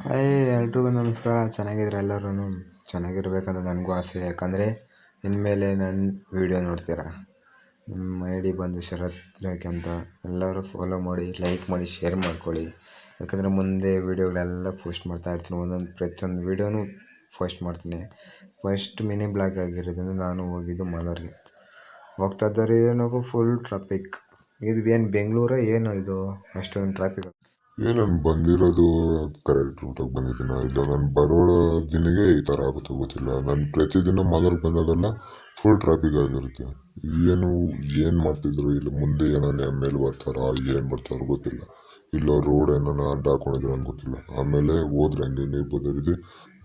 Hi ಎಲ್ರಿಗೂ ನಮಸ್ಕಾರ. ಚೆನ್ನಾಗಿದ್ರೆ ಎಲ್ಲರೂ ಚೆನ್ನಾಗಿರ್ಬೇಕಂತ ನನಗೂ ಆಸೆ. ಯಾಕಂದರೆ ಇನ್ಮೇಲೆ ನನ್ನ ವೀಡಿಯೋ ನೋಡ್ತೀರಾ. ನಿಮ್ಮ ಐ ಡಿ ಬಂದು ಶರತ್ ಲೈಕ್ ಅಂತ. ಎಲ್ಲರೂ ಫಾಲೋ ಮಾಡಿ, ಲೈಕ್ ಮಾಡಿ, ಶೇರ್ ಮಾಡ್ಕೊಳ್ಳಿ. ಯಾಕಂದರೆ ಮುಂದೆ ವೀಡಿಯೋಗಳೆಲ್ಲ ಪೋಸ್ಟ್ ಮಾಡ್ತಾ ಇರ್ತೀನಿ. ಪ್ರತಿಯೊಂದು ವೀಡಿಯೋನೂ ಪೋಸ್ಟ್ ಮಾಡ್ತೀನಿ. ಫಸ್ಟ್ ಮಿನಿ ಬ್ಲಾಗ್ ಆಗಿರೋದ್ರಿಂದ ನಾನು ಹೋಗಿದ್ದು ಮಲರ್ಗೆ ಹೋಗ್ತಾ ಇದ್ದಾರೆ. ಏನೋ ಫುಲ್ ಟ್ರಾಫಿಕ್. ಇದು ಏನು ಬೆಂಗಳೂರ ಏನು ಇದು ಅಷ್ಟೊಂದು ಟ್ರಾಫಿಕ್? ನಾನು ಬಂದಿರೋದು ಕರೆಕ್ಟ್ ರೂಟಾಗಿ ಬಂದಿದ್ದೀನ ಇಲ್ಲ ನಾನು ಬರೋ ದಿನಗೆ ಈ ಥರ ಆಗುತ್ತೆ ಗೊತ್ತಿಲ್ಲ. ನಾನು ಪ್ರತಿದಿನ ಮಲರ್ ಬಂದಾಗೆಲ್ಲ ಫುಲ್ ಟ್ರಾಫಿಕ್ ಆಗಿರುತ್ತೆ. ಏನು ಮಾಡ್ತಿದ್ರು ಇಲ್ಲಿ ಮುಂದೆ ಏನಾನ ಮೇಲೆ ಬರ್ತಾರಾ ಏನು ಬರ್ತಾರೋ ಗೊತ್ತಿಲ್ಲ. ಇಲ್ಲ ರೋಡ್ ಏನಾನ ಅಡ್ಡ ಹಾಕೊಂಡಿದ್ರು ಅಂತ ಗೊತ್ತಿಲ್ಲ. ಆಮೇಲೆ ಹೋದ್ರೆ ಹಂಗೆ ಬದರಿದೆ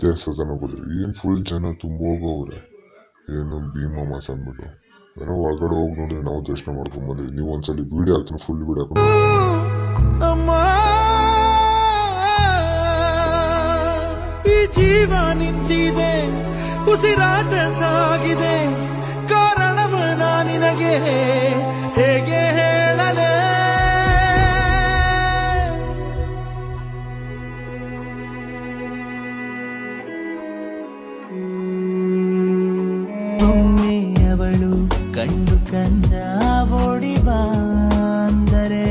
ದೇವಸ್ಥಾನ ಹೋದ್ರೆ ಏನು ಫುಲ್ ಜನ ತುಂಬ ಹೋಗವ್ರೆ. ಏನು ಭೀಮಾ ಮಾಸ ಅಂದ್ಬಿಟ್ಟು ಏನೋ ಒಳಗಡೆ ಹೋಗಿ ನೋಡಿದ್ರೆ ನಾವು ದರ್ಶನ ಮಾಡ್ಕೊಂಡು ಬಂದಿದ್ವಿ. ನೀವು ಒಂದ್ಸಲಿ ವೀಡಿಯೋ ಹಾಕ್ತೀನಿ, ಫುಲ್ ವೀಡಿಯೋ ಹಾಕೊಂಡು ಜೀವ ನಿಂತಿದೆ, ಉಸಿರಾಟ ಸಾಗಿದೆ, ಕಾರಣವ ನಿನಗೆ ಹೇಗೆ ಹೇಳಲೇ? ಒಮ್ಮೆ ಅವಳು ಕಂಡು ಕಂದ ಓಡಿ ಬಂದರೆ